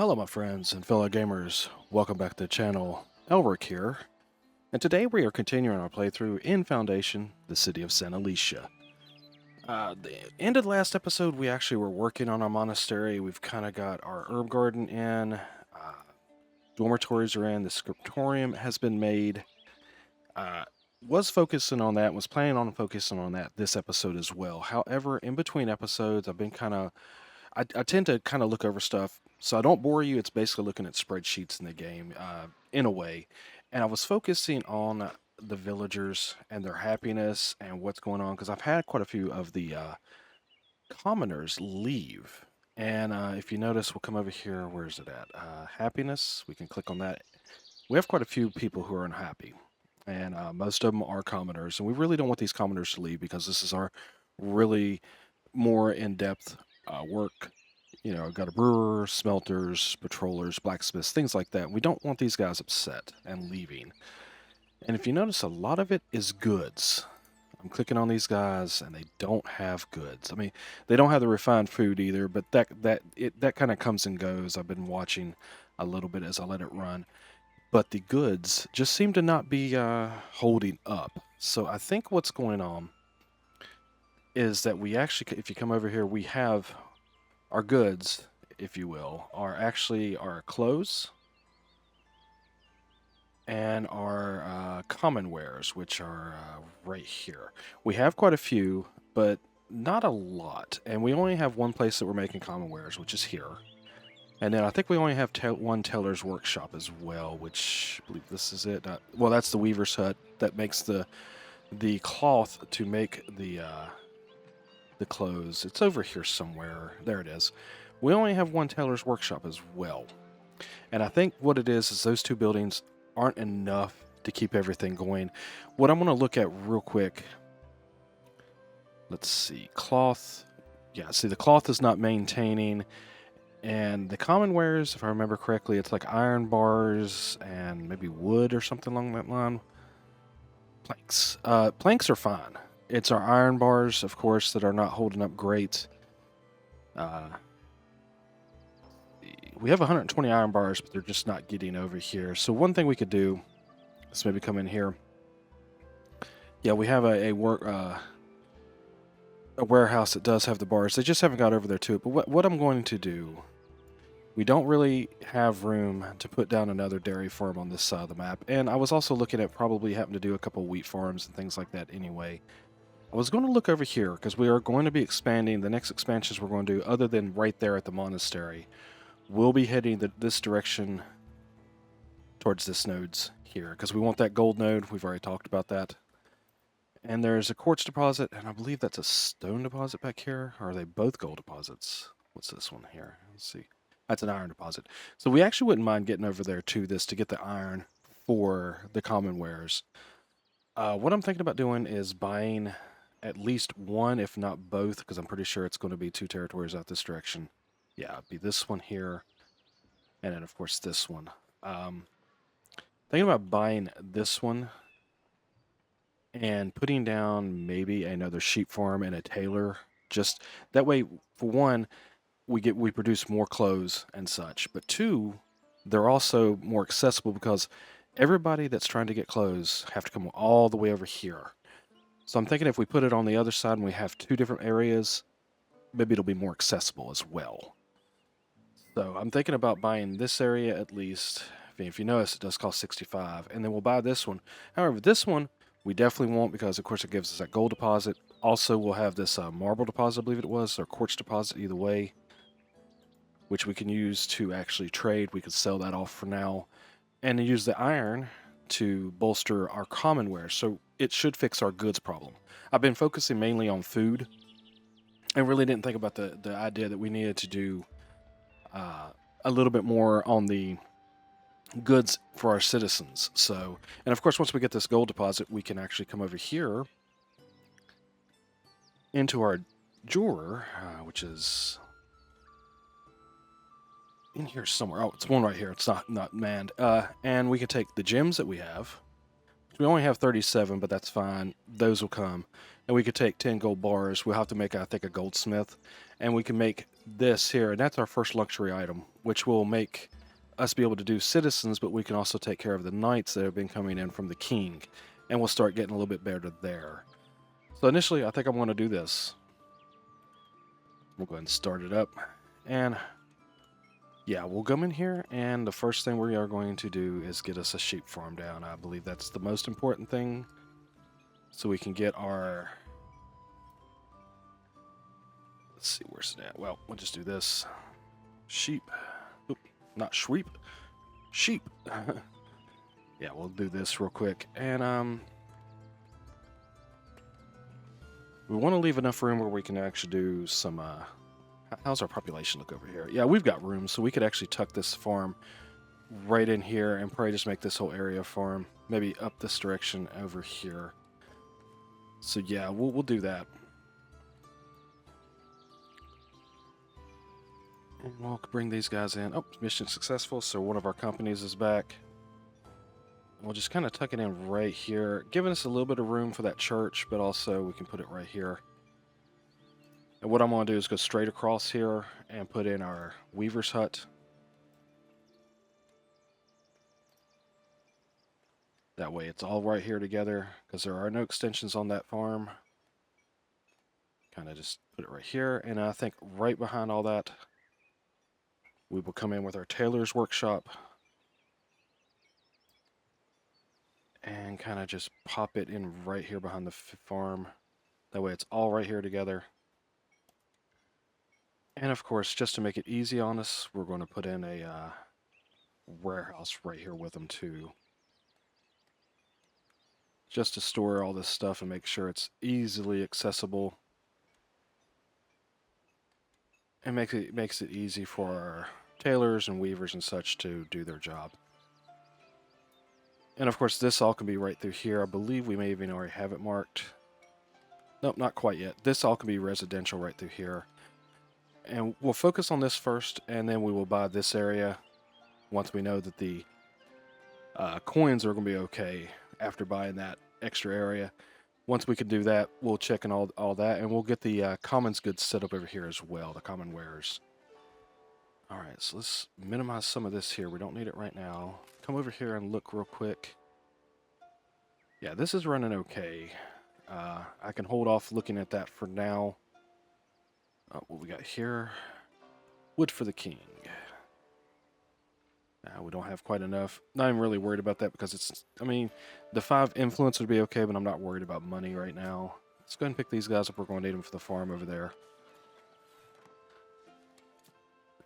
Well, hello, my friends and fellow gamers. Welcome back to the channel. Elric here, and today we are continuing our playthrough in Foundation, the city of San Alicia. The end of the last episode, we actually were working on our monastery. We've kind of got our herb garden in, dormitories are in, the scriptorium has been made. Was focusing on that, was planning on focusing on that this episode as well. However, in between episodes, I've been kind of I tend to kind of look over stuff, so I don't bore you. It's basically looking at spreadsheets in the game, in a way. And I was focusing on the villagers and their happiness and what's going on because I've had quite a few of the commoners leave. And if you notice, we'll come over here. Where is it at? Happiness. We can click on that. We have quite a few people who are unhappy, and most of them are commoners. And we really don't want these commoners to leave because this is our really more in-depth work. You know, got a brewer, smelters, patrollers, blacksmiths, things like that. We don't want these guys upset and leaving. And if you notice, a lot of it is goods. I'm clicking on these guys, and they don't have goods. I mean, they don't have the refined food either, but that kind of comes and goes. I've been watching a little bit as I let it run, but the goods just seem to not be holding up. So I think what's going on is that we actually, if you come over here, we have our goods, if you will, are actually our clothes and our common wares, which are right here. We have quite a few, but not a lot. And we only have one place that we're making common wares, which is here. And then I think we only have one teller's workshop as well, which I believe this is it. Well, that's the weaver's hut that makes the cloth to make the clothes. It's over here somewhere. There it is. We only have one tailor's workshop as well. And I think what it is those two buildings aren't enough to keep everything going. What I'm going to look at real quick. Let's see. Cloth. Yeah, see, the cloth is not maintaining. And the common wares, if I remember correctly, it's like iron bars and maybe wood or something along that line. Planks. Planks are fine. It's our iron bars, of course, that are not holding up great. We have 120 iron bars, but they're just not getting over here. So one thing we could do is maybe come in here. Yeah, we have a warehouse that does have the bars. They just haven't got over there to it. But what I'm going to do, we don't really have room to put down another dairy farm on this side of the map. And I was also looking at probably having to do a couple wheat farms and things like that anyway. I was going to look over here because we are going to be expanding. The next expansions we're going to do, other than right there at the monastery, we'll be heading this direction towards this nodes here because we want that gold node. We've already talked about that. And there's a quartz deposit, and I believe that's a stone deposit back here. Or are they both gold deposits? What's this one here? Let's see. That's an iron deposit. So we actually wouldn't mind getting over there to this to get the iron for the common wares. What I'm thinking about doing is buying at least one, if not both, because I'm pretty sure it's going to be two territories out this direction. Yeah, it'd be this one here, and then, of course, this one. Thinking about buying this one and putting down maybe another sheep farm and a tailor. Just that way, for one, we produce more clothes and such, but two, they're also more accessible because everybody that's trying to get clothes have to come all the way over here. So I'm thinking if we put it on the other side and we have two different areas, maybe it'll be more accessible as well. So I'm thinking about buying this area at least. If you notice, it does cost 65, and then we'll buy this one. However, this one we definitely won't because, of course, it gives us that gold deposit. Also, we'll have this marble deposit, I believe it was, or quartz deposit, either way, which we can use to actually trade. We could sell that off for now, and then use the iron to bolster our common wares. So it should fix our goods problem. I've been focusing mainly on food and really didn't think about the idea that we needed to do a little bit more on the goods for our citizens. So, and of course, once we get this gold deposit, we can actually come over here into our jeweler, which is in here somewhere. Oh, it's one right here. It's not manned. And we can take the gems that we have. We only have 37, but that's fine. Those will come. And we could take 10 gold bars. We'll have to make, I think, a goldsmith. And we can make this here. And that's our first luxury item. which will make us be able to do citizens, but we can also take care of the knights that have been coming in from the king, and we'll start getting a little bit better there. So initially, I think I'm going to do this. We'll go ahead and start it up, and yeah, we'll come in here, and the first thing we are going to do is get us a sheep farm down. I believe that's the most important thing, so we can get our... Let's see, where's it at? Well, we'll just do this. Sheep. Oop, not shweep. Sheep. Yeah, we'll do this real quick. And, we want to leave enough room where we can actually do some, how's our population look over here? Yeah, we've got room, so we could actually tuck this farm right in here and probably just make this whole area farm. Maybe up this direction over here. So yeah, we'll do that. And we'll bring these guys in. Oh, mission successful, so one of our companies is back. We'll just kind of tuck it in right here, giving us a little bit of room for that church, but also we can put it right here. And what I'm going to do is go straight across here and put in our weaver's hut. That way it's all right here together, because there are no extensions on that farm. Kind of just put it right here, and I think right behind all that, we will come in with our tailor's workshop and kind of just pop it in right here behind the farm. That way it's all right here together. And of course, just to make it easy on us, we're going to put in a warehouse right here with them too. Just to store all this stuff and make sure it's easily accessible. And makes it easy for our tailors and weavers and such to do their job. And of course, this all can be right through here. I believe we may even already have it marked. Nope, not quite yet. This all can be residential right through here. And we'll focus on this first, and then we will buy this area once we know that the coins are going to be okay after buying that extra area. Once we can do that, we'll check in all that, and we'll get the commons goods set up over here as well, the common wares. Alright, so let's minimize some of this here. We don't need it right now. Come over here and look real quick. Yeah, this is running okay. I can hold off looking at that for now. What we got here? Wood for the king. We don't have quite enough. Not even really worried about that because it's... I mean, the 5 influence would be okay, but I'm not worried about money right now. Let's go ahead and pick these guys up. We're going to need them for the farm over there.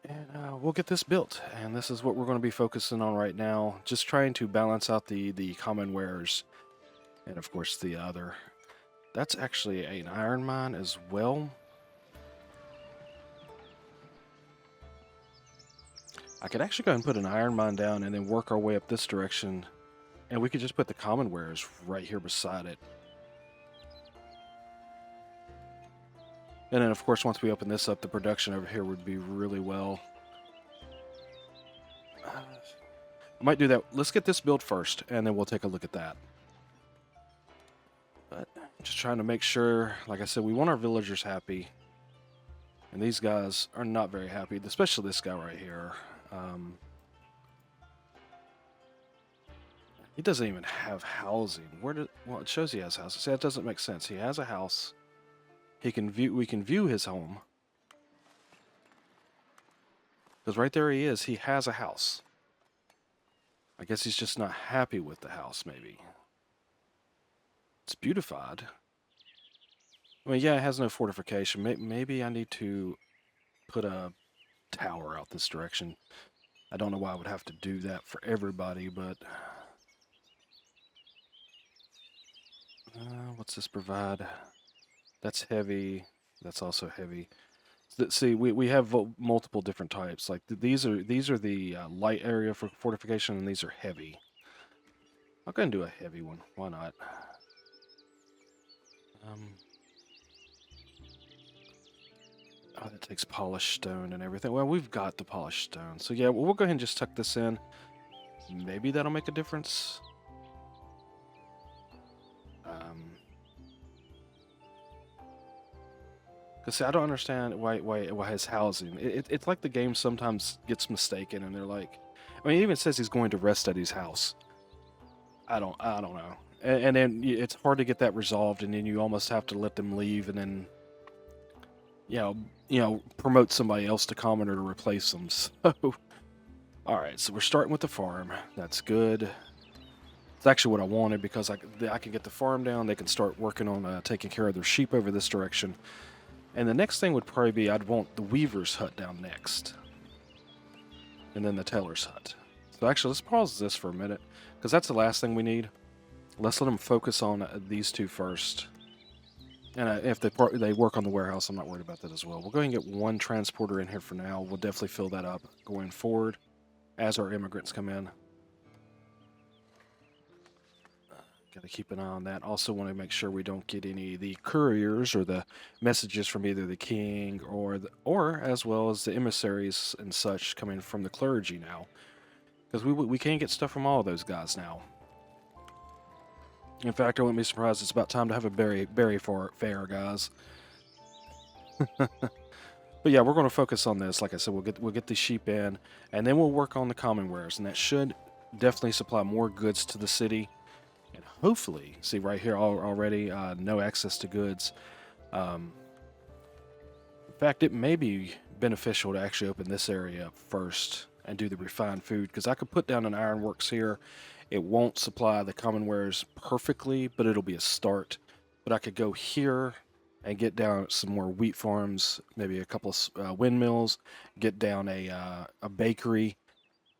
And we'll get this built, and this is what we're going to be focusing on right now. Just trying to balance out the common wares, and of course the other. That's actually an iron mine as well. I could actually go ahead and put an iron mine down and then work our way up this direction, and we could just put the common wares right here beside it. And then, of course, once we open this up, the production over here would be really well. I might do that. Let's get this built first, and then we'll take a look at that. But just trying to make sure, like I said, we want our villagers happy. And these guys are not very happy, especially this guy right here. He doesn't even have housing. Well, it shows he has houses. See, that doesn't make sense. He has a house. We can view his home. Because right there he is. He has a house. I guess he's just not happy with the house, maybe. It's beautified. I mean, yeah, it has no fortification. Maybe I need to put a tower out this direction. I don't know why I would have to do that for everybody, but... what's this provide? That's heavy. That's also heavy. See, we have multiple different types. Like these are the light area for fortification, and these are heavy. I'll go and do a heavy one. Why not? Oh, that takes polished stone and everything. Well, we've got the polished stone, so yeah, we'll go ahead and just tuck this in. Maybe that'll make a difference. Because I don't understand why his housing. It's like the game sometimes gets mistaken, and they're like, I mean, it even says he's going to rest at his house. I don't know. And then it's hard to get that resolved, and then you almost have to let them leave, and then you know, promote somebody else to commoner to replace them. So, all right, so we're starting with the farm. That's good. It's actually what I wanted because I can get the farm down. They can start working on taking care of their sheep over this direction. And the next thing would probably be I'd want the weaver's hut down next, and then the teller's hut. So actually, let's pause this for a minute because that's the last thing we need. Let's let them focus on these two first. And if they work on the warehouse, I'm not worried about that as well. We'll go ahead and get one transporter in here for now. We'll definitely fill that up going forward as our immigrants come in. Got to keep an eye on that. Also want to make sure we don't get any of the couriers or the messages from either the king or as well as the emissaries and such coming from the clergy now. Because we can't get stuff from all of those guys now. In fact, I wouldn't be surprised. It's about time to have a berry fair, guys. But yeah, we're going to focus on this. Like I said, we'll get the sheep in, and then we'll work on the common wares, and that should definitely supply more goods to the city. And hopefully, see right here already, no access to goods. In fact, it may be beneficial to actually open this area up first and do the refined food, because I could put down an ironworks here. It won't supply the common wares perfectly, but it'll be a start. But I could go here and get down some more wheat farms, maybe a couple of windmills, get down a bakery,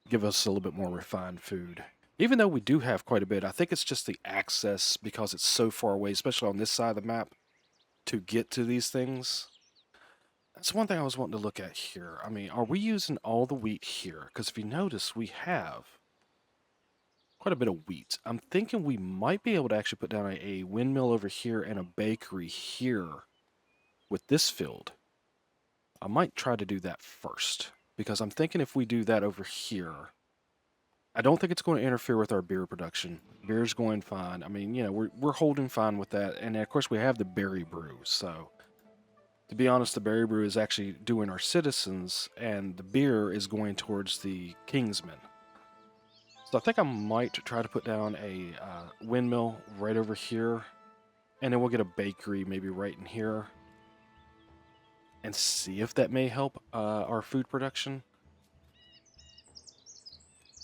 give us a little bit more refined food. Even though we do have quite a bit, I think it's just the access because it's so far away, especially on this side of the map, to get to these things. That's one thing I was wanting to look at here. I mean, are we using all the wheat here? Because if you notice, we have quite a bit of wheat. I'm thinking we might be able to actually put down a windmill over here and a bakery here with this field. I might try to do that first because I'm thinking if we do that over here, I don't think it's going to interfere with our beer production. Beer's going fine. I mean, we're holding fine with that. And of course, we have the berry brew. So, to be honest, the berry brew is actually doing our citizens, and the beer is going towards the kingsmen. So I think I might try to put down a windmill right over here, and then we'll get a bakery maybe right in here, and see if that may help our food production.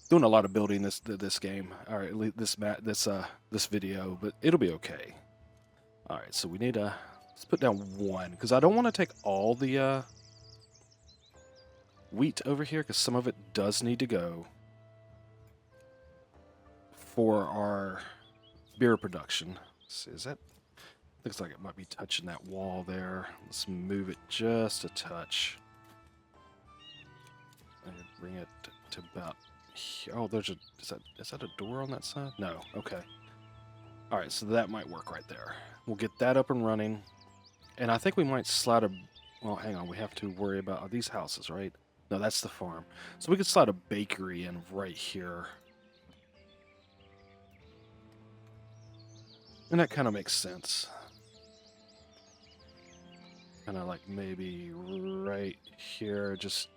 Doing a lot of building this game, all right, this video, but it'll be okay. All right, so we need let's put down one because I don't want to take all the wheat over here because some of it does need to go for our beer production. Let's see, is that looks like it might be touching that wall there. Let's move it just a touch and bring it to about. Oh, is that a door on that side? No. Okay. All right, so that might work right there. We'll get that up and running, and I think we might slide a. Well, hang on. We have to worry about these houses, right? No, that's the farm. So we could slide a bakery in right here, and that kind of makes sense. Kind of like maybe right here. Just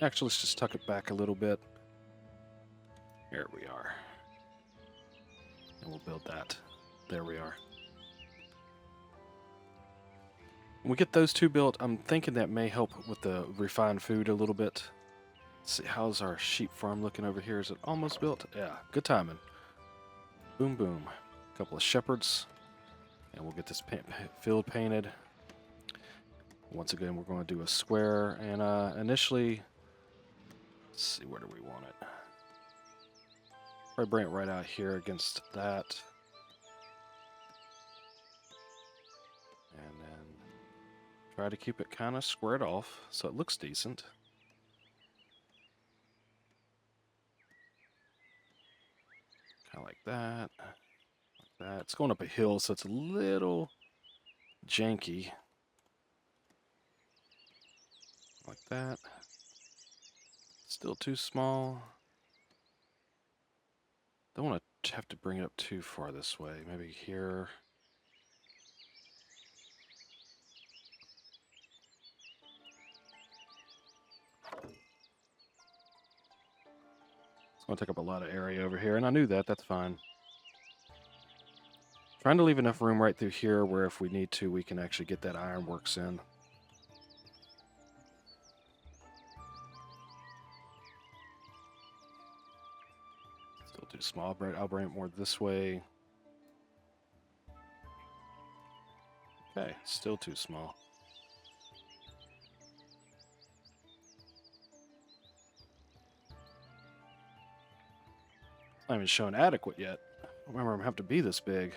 actually, let's just tuck it back a little bit. Here we are. And we'll build that. There we are. When we get those two built, I'm thinking that may help with the refined food a little bit. Let's see, how's our sheep farm looking over here? Is it almost built? Yeah, good timing. Boom, boom. A couple of shepherds. And we'll get this field painted. Once again, we're going to do a square. And initially, let's see, where do we want it? Probably bring it right out here against that. And then try to keep it kind of squared off so it looks decent. Kind of like that. Like that. It's going up a hill, so it's a little janky. Like that. Still too small. Don't want to have to bring it up too far this way. Maybe here. I'll take up a lot of area over here, and I knew that. That's fine. Trying to leave enough room right through here where if we need to, we can actually get that ironworks in. Still too small. I'll bring it more this way. Okay, still too small. It's not even showing adequate yet. I don't remember I'm have to be this big.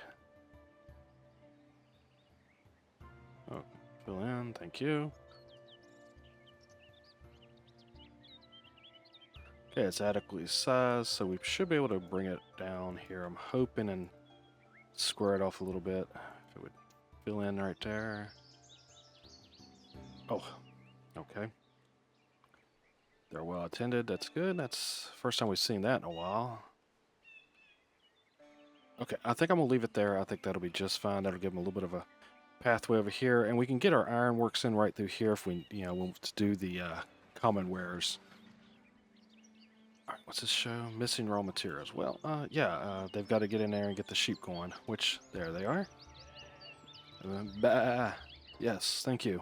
Oh, fill in, thank you. Okay, it's adequately sized, so we should be able to bring it down here. I'm hoping and square it off a little bit. If it would fill in right there. Oh, okay. They're well attended. That's good. That's the first time we've seen that in a while. Okay, I think I'm going to leave it there. I think that'll be just fine. That'll give them a little bit of a pathway over here. And we can get our ironworks in right through here if we, want to do the common wares. All right, what's this show? Missing raw materials. Well, they've got to get in there and get the sheep going, which, there they are. Bah. Yes, thank you.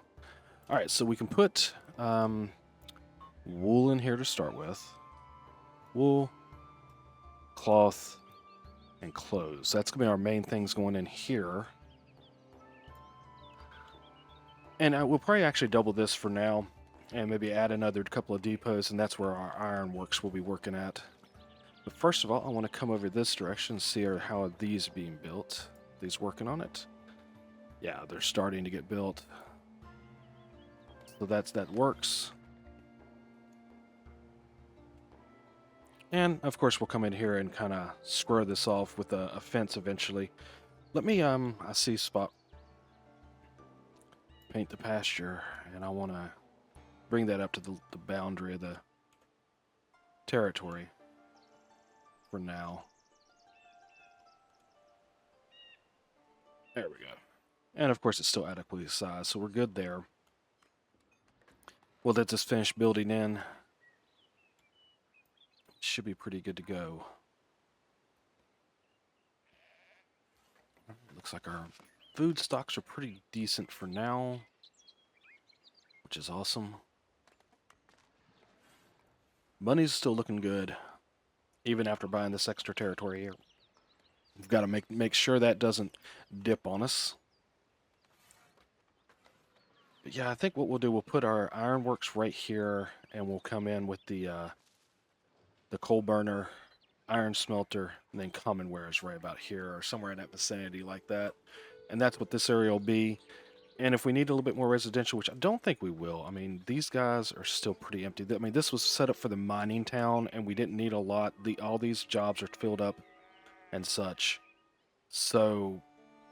All right, so we can put wool in here to start with. Wool, cloth, and clothes. That's going to be our main things going in here. And we'll probably actually double this for now and maybe add another couple of depots, and that's where our ironworks will be working at. But first of all, I want to come over this direction and see how are these being built. These working on it? Yeah, they're starting to get built. So that works. And of course we'll come in here and kind of square this off with a fence eventually. Let me I see spot paint the pasture, and I want to bring that up to the boundary of the territory for now. There we go. And of course it's still adequately sized, so we're good there. We'll let this finish building in. Should be pretty good to go. Looks like our food stocks are pretty decent for now, which is awesome. Money's still looking good, even after buying this extra territory here. We've got to make sure that doesn't dip on us. But yeah, I think what we'll do, we'll put our ironworks right here, and we'll come in with the coal burner, iron smelter, and then common wares right about here, or somewhere in that vicinity like that. And that's what this area will be. And if we need a little bit more residential, which I don't think we will, I mean, these guys are still pretty empty. I mean, this was set up for the mining town, and we didn't need a lot. All these jobs are filled up and such. So,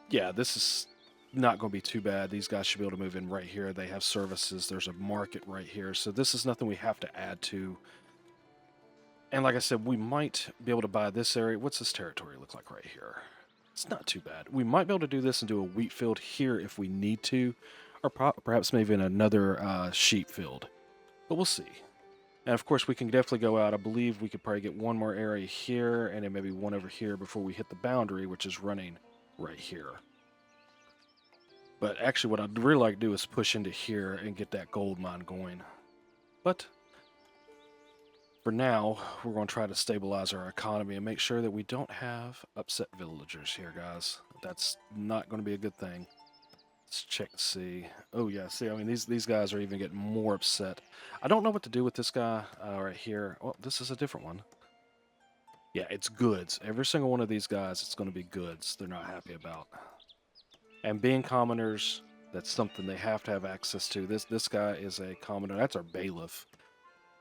yeah, this is not going to be too bad. These guys should be able to move in right here. They have services. There's a market right here. So this is nothing we have to add to. And like I said, we might be able to buy this area. What's this territory look like right here? It's not too bad. We might be able to do this and do a wheat field here if we need to, or perhaps maybe in another sheep field. But we'll see. And of course, we can definitely go out. I believe we could probably get one more area here and then maybe one over here before we hit the boundary, which is running right here. But actually, what I'd really like to do is push into here and get that gold mine going. But for now, we're going to try to stabilize our economy and make sure that we don't have upset villagers here, guys. That's not going to be a good thing. Let's check to see. Oh, yeah, see, I mean, these guys are even getting more upset. I don't know what to do with this guy right here. Oh, this is a different one. Yeah, it's goods. Every single one of these guys, it's going to be goods they're not happy about. And being commoners, that's something they have to have access to. This guy is a commoner. That's our bailiff.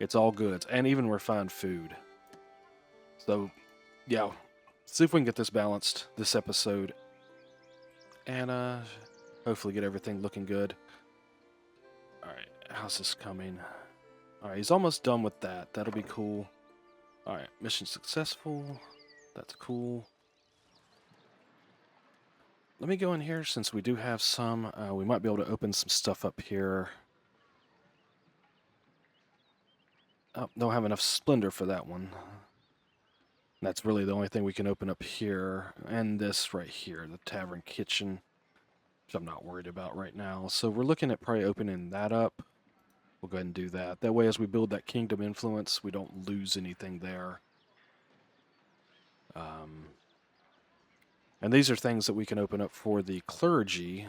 It's all goods, and even refined food. So, yeah, see if we can get this balanced this episode. And hopefully get everything looking good. Alright, how's this coming? Alright, he's almost done with that. That'll be cool. Alright, mission successful. That's cool. Let me go in here since we do have some. We might be able to open some stuff up here. Oh, don't have enough splendor for that one. That's really the only thing we can open up here. And this right here, the tavern kitchen, which I'm not worried about right now. So we're looking at probably opening that up. We'll go ahead and do that. That way, as we build that kingdom influence, we don't lose anything there. And these are things that we can open up for the clergy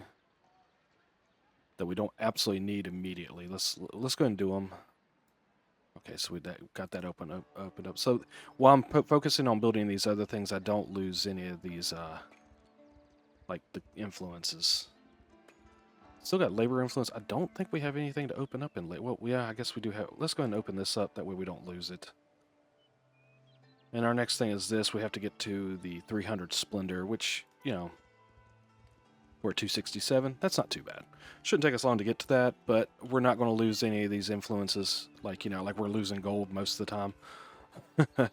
that we don't absolutely need immediately. Let's go ahead and do them. Okay, so we got that opened up. So while I'm focusing on building these other things, I don't lose any of these, like the influences. Still got labor influence. I don't think we have anything to open up in labor. Well, yeah, I guess we do have. Let's go ahead and open this up. That way we don't lose it. And our next thing is this. We have to get to the 300 Splendor, which, you know, we're at 267. That's not too bad. Shouldn't take us long to get to that, but we're not going to lose any of these influences. Like, you know, like we're losing gold most of the time.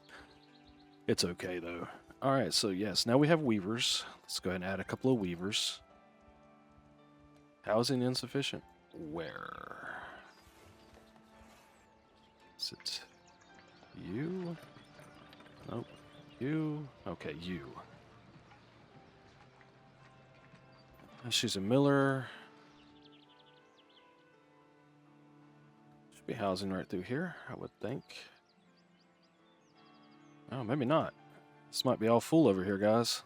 It's okay, though. All right, so yes, now we have weavers. Let's go ahead and add a couple of weavers. Housing insufficient. Where? Is it you? Nope. You? Okay, you. She's a miller. Should be housing right through here, I would think. Oh, maybe not. This might be all full over here, guys.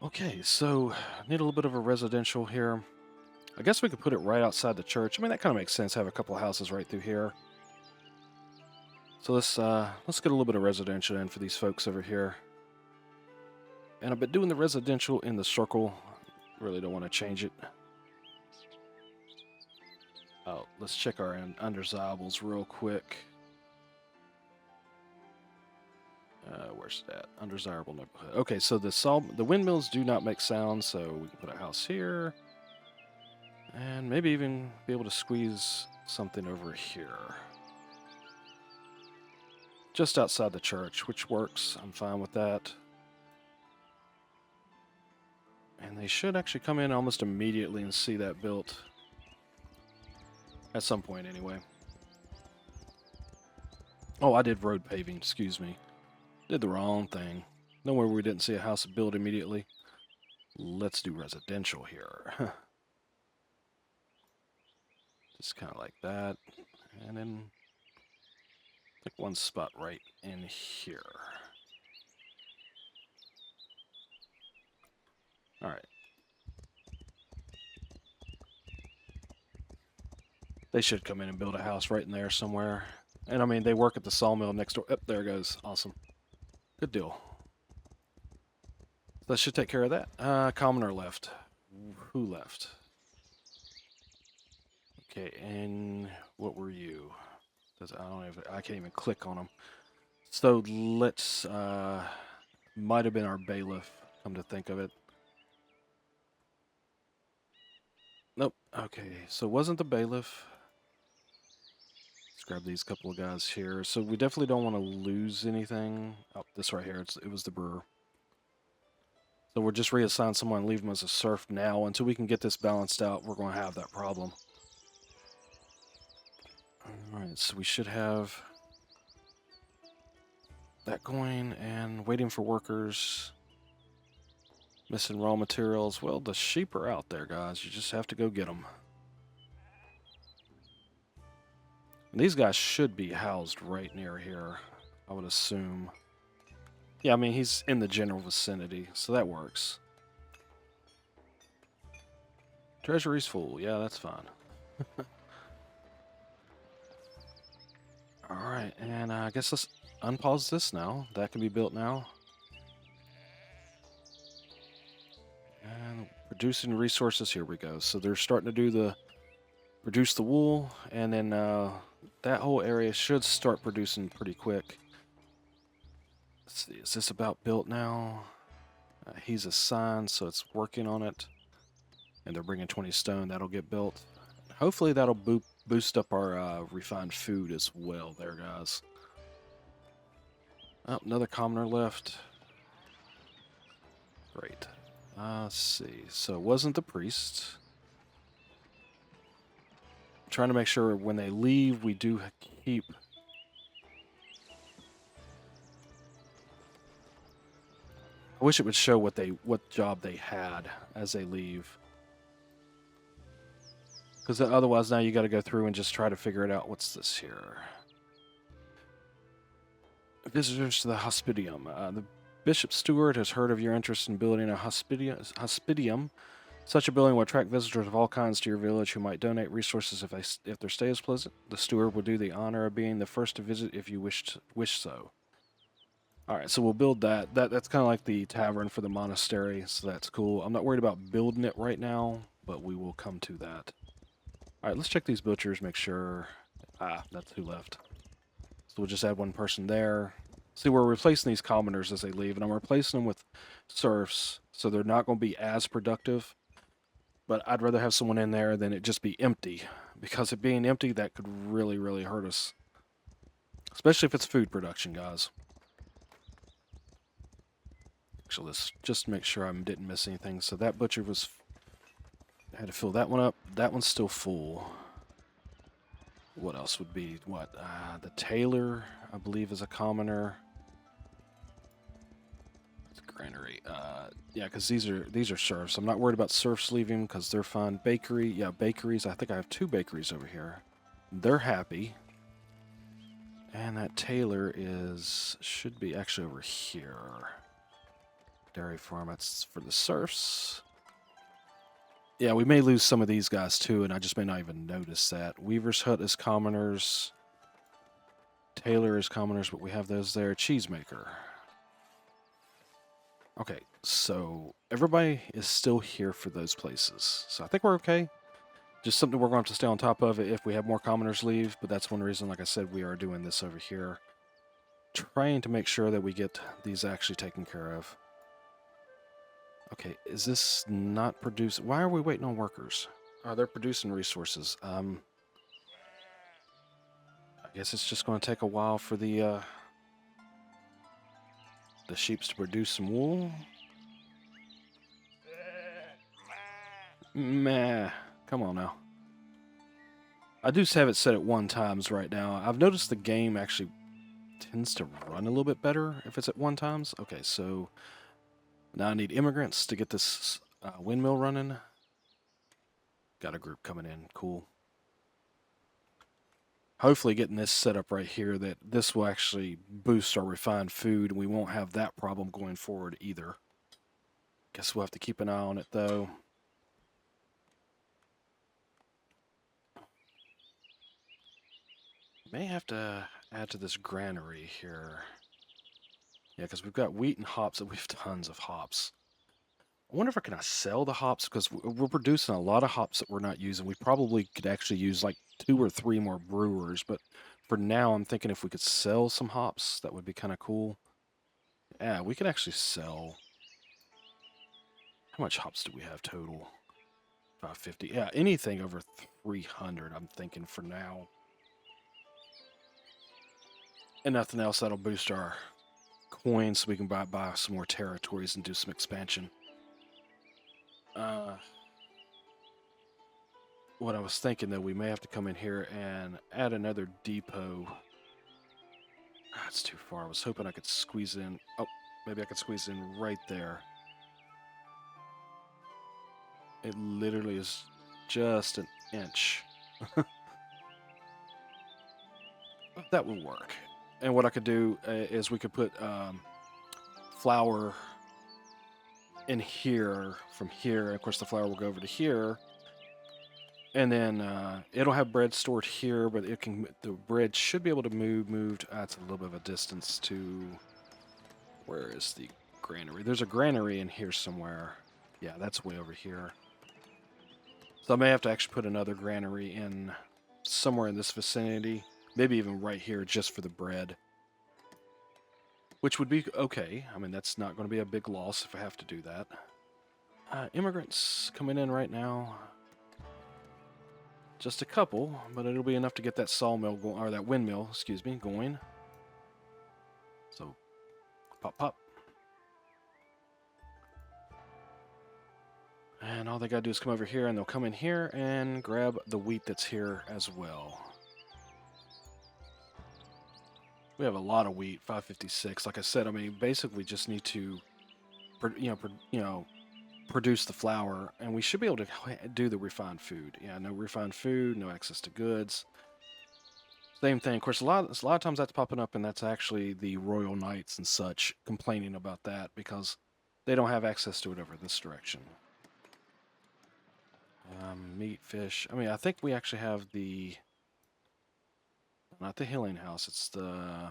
Okay, so need a little bit of a residential here. I guess we could put it right outside the church. I mean, that kind of makes sense. Have a couple of houses right through here. So let's get a little bit of residential in for these folks over here. And I've been doing the residential in the circle. Really don't want to change it. Oh, let's check our undesirables real quick. Where's that? Undesirable neighborhood. Okay, so the windmills do not make sound, so we can put a house here. And maybe even be able to squeeze something over here. Just outside the church, which works. I'm fine with that. And they should actually come in almost immediately and see that built. At some point, anyway. Oh, I did road paving, excuse me. Did the wrong thing. No wonder we didn't see a house built immediately. Let's do residential here. Just kind of like that. And then pick one spot right in here. Alright. They should come in and build a house right in there somewhere. And I mean, they work at the sawmill next door. Oh, there it goes. Awesome. Good deal. That should take care of that. Commoner left. Who left? Okay, and what were you? I can't even click on them. So let's, might have been our bailiff, come to think of it. Nope. Okay, so it wasn't the bailiff. Let's grab these couple of guys here. So we definitely don't want to lose anything. Oh, this right here, it was the brewer. So we'll just reassign someone and leave them as a serf now. Until we can get this balanced out, we're going to have that problem. Alright, so we should have that going and waiting for workers. Missing raw materials. Well, the sheep are out there, guys. You just have to go get them. And these guys should be housed right near here, I would assume. Yeah, I mean, he's in the general vicinity, so that works. Treasury's full. Yeah, that's fine. Alright, and I guess let's unpause this now. That can be built now. And producing resources, here we go. So they're starting to do produce the wool, and then that whole area should start producing pretty quick. Let's see, is this about built now? He's assigned, so it's working on it. And they're bringing 20 stone, that'll get built. Hopefully that'll boost up our refined food as well there, guys. Oh, another commoner left. Great. Let's see. So it wasn't the priest. I'm trying to make sure when they leave, we do keep I wish it would show what job they had as they leave. Because otherwise now you got to go through and just try to figure it out. What's this here? Visitors to the hospitium. The bishop steward has heard of your interest in building a hospitium. Such a building will attract visitors of all kinds to your village who might donate resources if their stay is pleasant. The steward will do the honor of being the first to visit if you wish so. All right, so we'll build that. That's kind of like the tavern for the monastery, so that's cool. I'm not worried about building it right now, but we will come to that. All right, let's check these butchers, make sure. That's who left. So we'll just add one person there. See, we're replacing these commoners as they leave, and I'm replacing them with serfs, so they're not going to be as productive. But I'd rather have someone in there than it just be empty, because it being empty, that could really, really hurt us. Especially if it's food production, guys. Actually, let's just make sure I didn't miss anything. So that butcher was... I had to fill that one up. That one's still full. What else would be... What? The tailor, I believe, is a commoner. Granary. Yeah, because these are serfs. I'm not worried about serfs leaving because they're fine. Bakery. Yeah, bakeries. I think I have 2 bakeries over here. They're happy. And that tailor should be actually over here. Dairy farm, that's for the serfs. Yeah, we may lose some of these guys too, and I just may not even notice that. Weaver's hut is commoners. Tailor is commoners, but we have those there. Cheesemaker. Okay, so everybody is still here for those places. So I think we're okay. Just something we're going to have to stay on top of if we have more commoners leave, but that's one reason, like I said, we are doing this over here. Trying to make sure that we get these actually taken care of. Okay, is this not producing? Why are we waiting on workers? They're producing resources. I guess it's just going to take a while for the sheeps to produce some wool. Meh. Come on now. I do have it set at 1 times right now. I've noticed the game actually tends to run a little bit better if it's at 1 times. Okay, so now I need immigrants to get this windmill running. Got a group coming in. Cool. Hopefully getting this set up right here, that this will actually boost our refined food, and we won't have that problem going forward either. Guess we'll have to keep an eye on it, though. May have to add to this granary here. Yeah, because we've got wheat and hops, and we have tons of hops. I wonder if I can sell the hops, because we're producing a lot of hops that we're not using. We probably could actually use like 2 or 3 more brewers, but for now I'm thinking if we could sell some hops, that would be kind of cool. Yeah, we could actually sell... How much hops do we have total? 550. Yeah, anything over 300 I'm thinking for now. And nothing else that'll boost our coins so we can buy some more territories and do some expansion. What I was thinking, though, we may have to come in here and add another depot. That's too far. I was hoping I could squeeze in. Oh, maybe I could squeeze in right there. It literally is just an inch. That would work. And what I could do is we could put flour in here from here. And of course, the flour will go over to here. And then it'll have bread stored here, but the bread should be able to move. It's a little bit of a distance to... Where is the granary? There's a granary in here somewhere. Yeah, that's way over here. So I may have to actually put another granary in somewhere in this vicinity. Maybe even right here just for the bread. Which would be okay. I mean, that's not going to be a big loss if I have to do that. Immigrants coming in right now. Just a couple, but it'll be enough to get that sawmill going, or that windmill, excuse me, going. So, pop, pop. And all they gotta do is come over here, and they'll come in here and grab the wheat that's here as well. We have a lot of wheat, 556. Like I said, I mean, basically just need to produce the flour, and we should be able to do the refined food. Yeah, no refined food, no access to goods. Same thing. Of course, a lot of times that's popping up, and that's actually the Royal Knights and such complaining about that because they don't have access to it over this direction. Meat, fish. I mean, I think we actually have not the healing house. It's the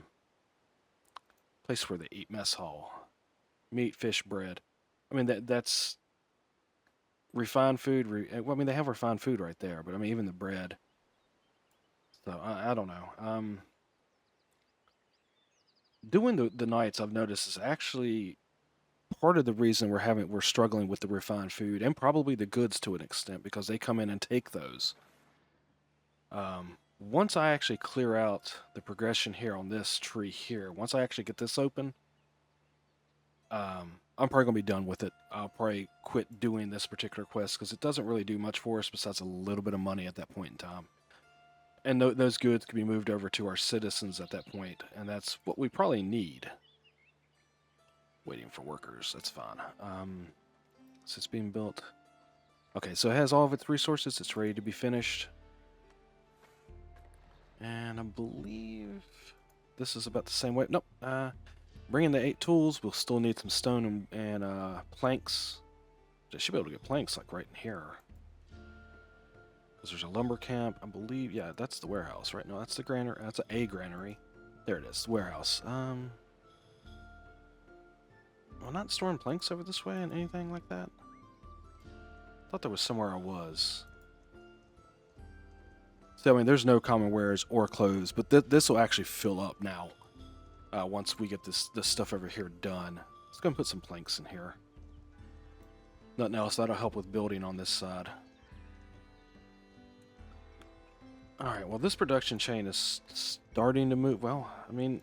place where they eat, mess hall. Meat, fish, bread. I mean, that's refined food. Well, I mean, they have refined food right there, but I mean, even the bread. So I don't know. Doing the nights, I've noticed, is actually part of the reason we're struggling with the refined food and probably the goods to an extent because they come in and take those. Once I actually clear out the progression here on this tree here, once I actually get this open, I'm probably gonna be done with it. I'll probably quit doing this particular quest because it doesn't really do much for us besides a little bit of money at that point in time. And those goods can be moved over to our citizens at that point, and that's what we probably need. Waiting for workers, that's fine. So it's being built. Okay, so it has all of its resources. It's ready to be finished. And I believe this is about the same way. Nope. Bringing the 8 tools, we'll still need some stone and planks. I should be able to get planks like right in here. Because there's a lumber camp, I believe. Yeah, that's the warehouse, right? No, that's the granary. That's a granary. There it is, the warehouse. Well, not storing planks over this way and anything like that. Thought there was somewhere I was. So, I mean, there's no common wares or clothes, but this will actually fill up now. Once we get this stuff over here done. Let's go and put some planks in here. Nothing else. That'll help with building on this side. Alright, well, this production chain is starting to move. Well, I mean,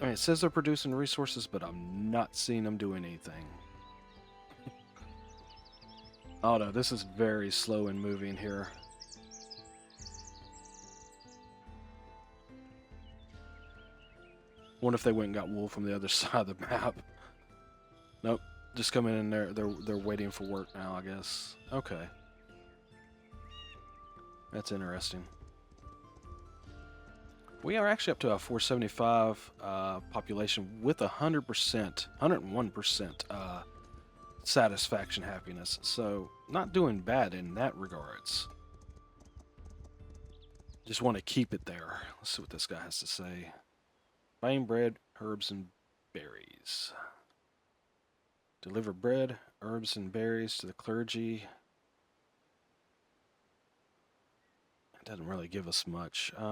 it says they're producing resources, but I'm not seeing them doing anything. Oh no, this is very slow in moving here. Wonder if they went and got wool from the other side of the map. Nope, just coming in there. They're waiting for work now, I guess. Okay, that's interesting. We are actually up to a 475 population with 100%, 101% satisfaction happiness. So not doing bad in that regards. Just want to keep it there. Let's see what this guy has to say. Buying bread, herbs, and berries. Deliver bread, herbs, and berries to the clergy. It doesn't really give us much. I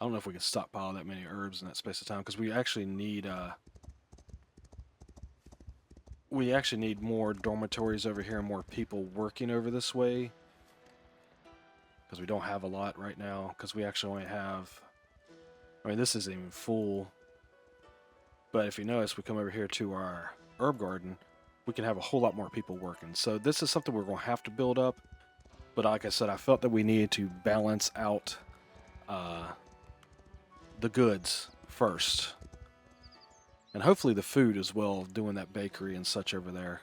don't know if we can stockpile that many herbs in that space of time because we actually need more dormitories over here and more people working over this way. Because we don't have a lot right now. Because we actually only have... I mean, this isn't even full. But if you notice, we come over here to our herb garden. We can have a whole lot more people working. So this is something we're going to have to build up. But like I said, I felt that we needed to balance out the goods first. And hopefully the food as well, doing that bakery and such over there.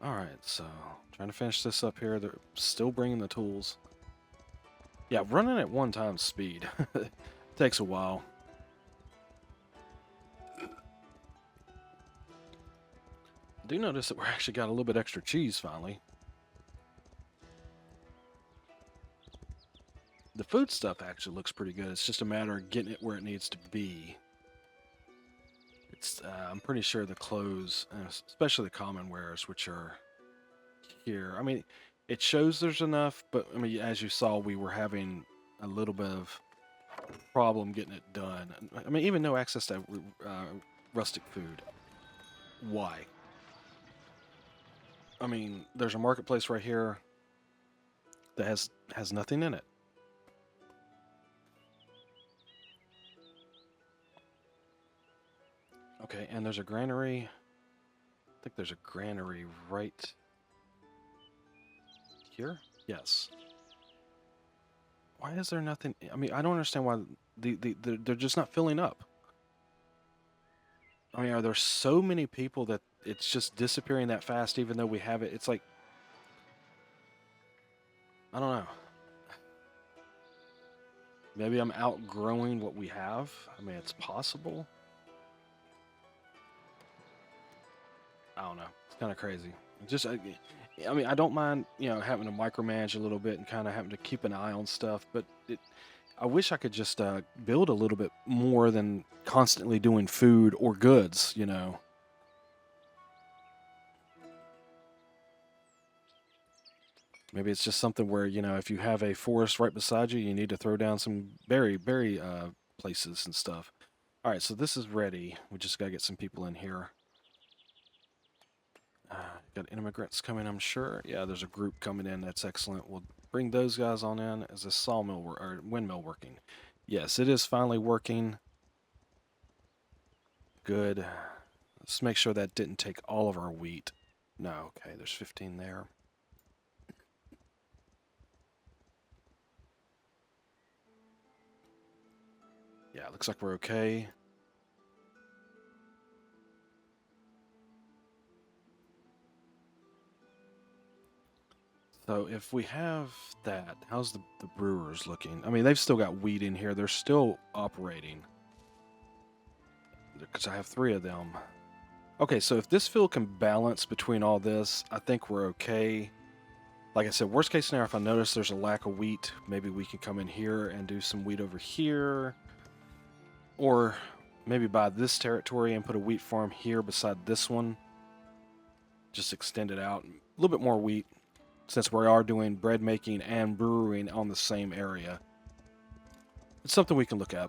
Alright, so trying to finish this up here. They're still bringing the tools. Yeah, running at 1 times speed. Takes a while. I do notice that we're actually got a little bit extra cheese finally. The food stuff actually looks pretty good. It's just a matter of getting it where it needs to be. It's I'm pretty sure the clothes, especially the common wares, which are here. I mean, it shows there's enough, but I mean, as you saw, we were having a little bit of problem getting it done. I mean, even no access to rustic food. Why? I mean, there's a marketplace right here that has nothing in it. Okay, and there's a granary. I think there's a granary right here. Yes. Why is there nothing? I mean, I don't understand why they're just not filling up. I mean, are there so many people that it's just disappearing that fast, even though we have it? It's like, I don't know. Maybe I'm outgrowing what we have. I mean, it's possible. I don't know. It's kind of crazy. Just, I mean, I don't mind, having to micromanage a little bit and kind of having to keep an eye on stuff, but I wish I could just build a little bit more than constantly doing food or goods. Maybe it's just something where, if you have a forest right beside you, you need to throw down some berry places and stuff. All right, so this is ready. We just got to get some people in here. Got immigrants coming, I'm sure. Yeah, there's a group coming in. That's excellent. We'll bring those guys on in. Is this sawmill or windmill working? Yes, it is finally working. Good. Let's make sure that didn't take all of our wheat. No, okay, there's 15 there. Yeah, looks like we're okay. So if we have that, how's the brewers looking? I mean, they've still got wheat in here. They're still operating. Because I have 3 of them. Okay, so if this field can balance between all this, I think we're okay. Like I said, worst case scenario, if I notice there's a lack of wheat, maybe we can come in here and do some wheat over here. Or maybe buy this territory and put a wheat farm here beside this one. Just extend it out. A little bit more wheat, since we are doing bread making and brewing on the same area. It's something we can look at.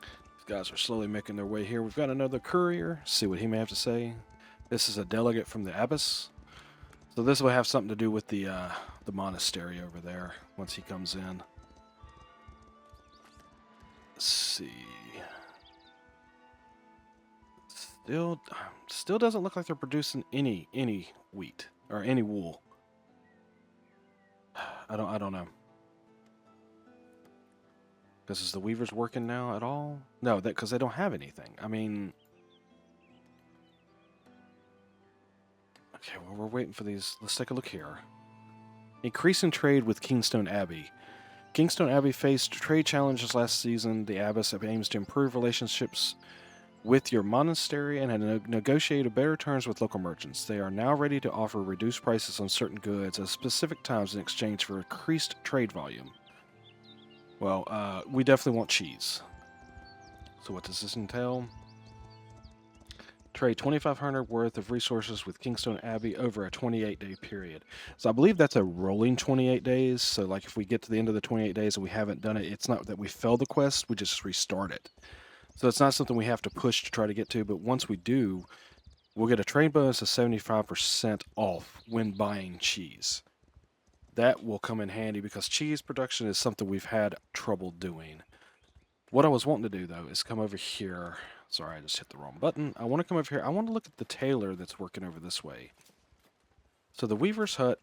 These guys are slowly making their way here. We've got another courier. See what he may have to say. This is a delegate from the abbess. So this will have something to do with the monastery over there once he comes in. Let's see. Still doesn't look like they're producing any wheat or any wool. I don't know. Because is the weavers working now at all? No, because they don't have anything. I mean, okay, well, we're waiting for these. Let's take a look here. Increasing trade with Kingstone Abbey. Kingstone Abbey faced trade challenges last season. The abbess aims to improve relationships with your monastery and had negotiated better terms with local merchants. They are now ready to offer reduced prices on certain goods at specific times in exchange for increased trade volume. Well, we definitely want cheese. So what does this entail? Trade 2,500 worth of resources with Kingstone Abbey over a 28-day period. So I believe that's a rolling 28 days. So like if we get to the end of the 28 days and we haven't done it, it's not that we failed the quest, we just restart it. So it's not something we have to push to try to get to, but once we do, we'll get a trade bonus of 75% off when buying cheese. That will come in handy because cheese production is something we've had trouble doing. What I was wanting to do, though, is come over here. Sorry, I just hit the wrong button. I want to come over here. I want to look at the tailor that's working over this way. So the Weaver's Hut,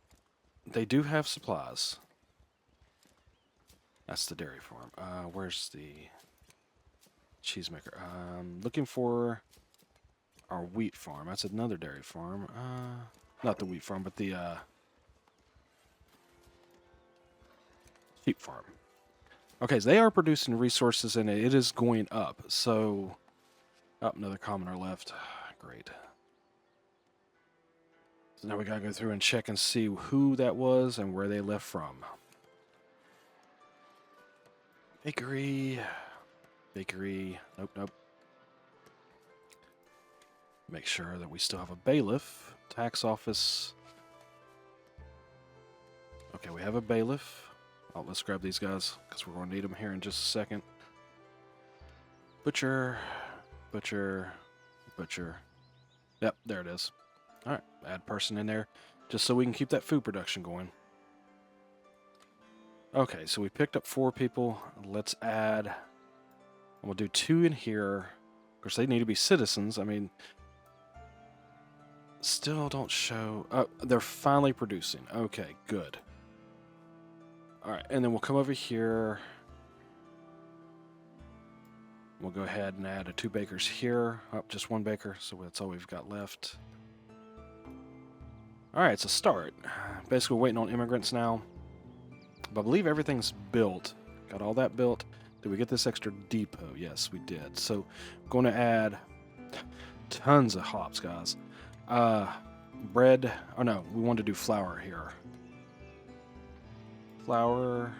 they do have supplies. That's the dairy farm. Where's the cheesemaker? Looking for our wheat farm. That's another dairy farm. Not the wheat farm, but the sheep farm. Okay, so they are producing resources and it is going up. So, another commoner left. Great. So now we gotta go through and check and see who that was and where they left from. Bakery. Nope. Make sure that we still have a bailiff. Tax office. Okay, we have a bailiff. Oh, let's grab these guys, because we're going to need them here in just a second. Butcher. Yep, there it is. Alright, add person in there, just so we can keep that food production going. Okay, so we picked up 4 people. Let's add... We'll do 2 in here. Of course, they need to be citizens. I mean... Still don't show... Oh, they're finally producing. Okay, good. Alright, and then we'll come over here. We'll go ahead and add 2 bakers here. Oh, just 1 baker, so that's all we've got left. Alright, it's a start. Basically, we're waiting on immigrants now. But I believe everything's built. Got all that built. Did we get this extra depot? Yes, we did. So, I'm going to add tons of hops, guys. Bread. Oh, no, we want to do flour here. Flour.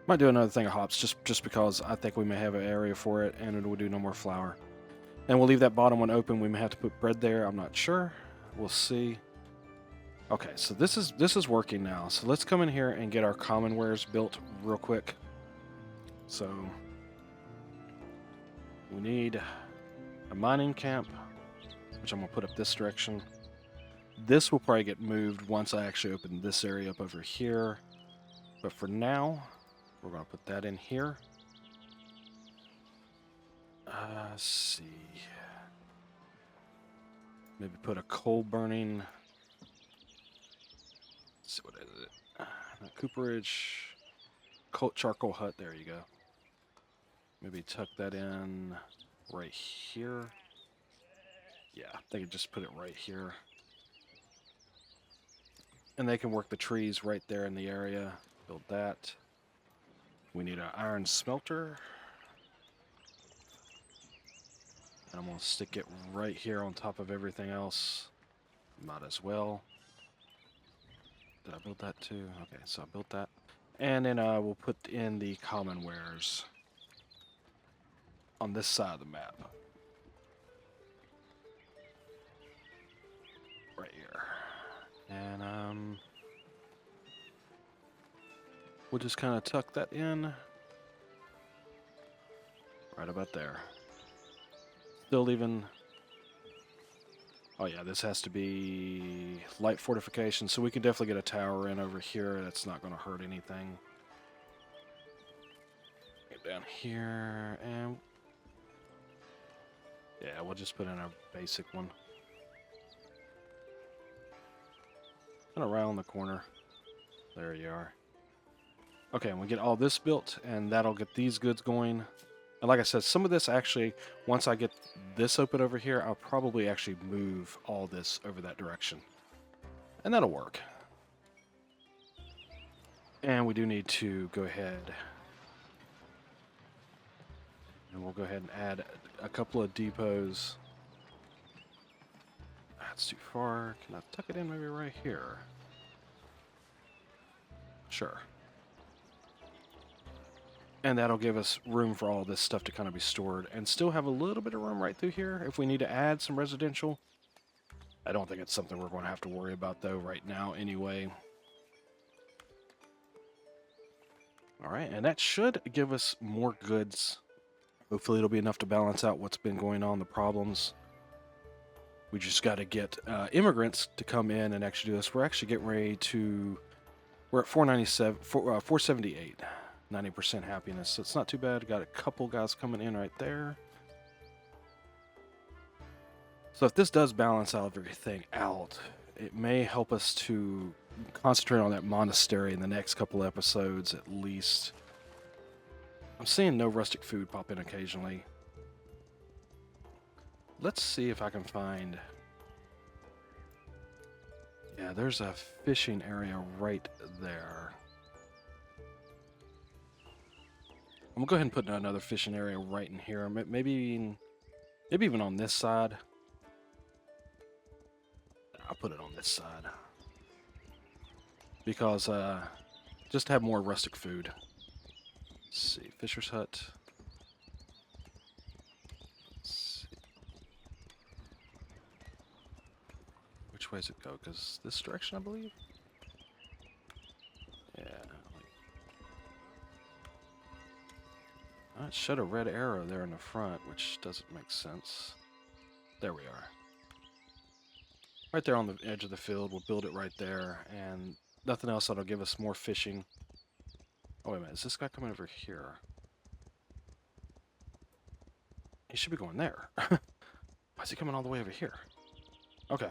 Might do another thing of hops just because I think we may have an area for it, and it will do no more flour. And we'll leave that bottom one open. We may have to put bread there. I'm not sure. We'll see. Okay, so this is working now. So let's come in here and get our common wares built real quick. So we need a mining camp, which I'm gonna put up this direction. This will probably get moved once I actually open this area up over here. But for now, we're gonna put that in here. Let's see. Maybe put a coal burning. Let's see, what is it? Cooperage. Charcoal hut. There you go. Maybe tuck that in right here. Yeah, they could just put it right here. And they can work the trees right there in the area. Build that. We need an iron smelter. And I'm going to stick it right here on top of everything else. Might as well. Did I build that too? Okay, so I built that. And then we'll put in the common wares on this side of the map. Right here. And we'll just kind of tuck that in. Right about there. Still leaving... Oh yeah, this has to be light fortification, so we can definitely get a tower in over here. That's not going to hurt anything. Get down here, and... yeah, we'll just put in our basic one. And around the corner. There you are. Okay, and we get all this built, and that'll get these goods going. And like I said, some of this actually, once I get this open over here, I'll probably actually move all this over that direction. And that'll work. And we do need to go ahead. And we'll go ahead and add a couple of depots. That's too far. Can I tuck it in maybe right here? Sure. And that'll give us room for all this stuff to kind of be stored and still have a little bit of room right through here if we need to add some residential. I don't think it's something we're going to have to worry about though right now anyway. Alright, and that should give us more goods. Hopefully it'll be enough to balance out what's been going on, the problems. We just got to get immigrants to come in and actually do this. We're actually getting ready to... we're at 478. 90% happiness, so it's not too bad. Got a couple guys coming in right there. So if this does balance out everything out, it may help us to concentrate on that monastery in the next couple episodes at least. I'm seeing no rustic food pop in occasionally. Let's see if I can find... yeah, there's a fishing area right there. I'm gonna go ahead and put another fishing area right in here. Maybe even on this side. I'll put it on this side because just to have more rustic food. Let's see, Fisher's Hut. Let's see. Which way does it go? Because this direction, I believe. Yeah. It showed a red arrow there in the front, which doesn't make sense. There we are. Right there on the edge of the field, we'll build it right there, and nothing else that'll give us more fishing. Oh, wait a minute, is this guy coming over here? He should be going there. Why is he coming all the way over here? Okay.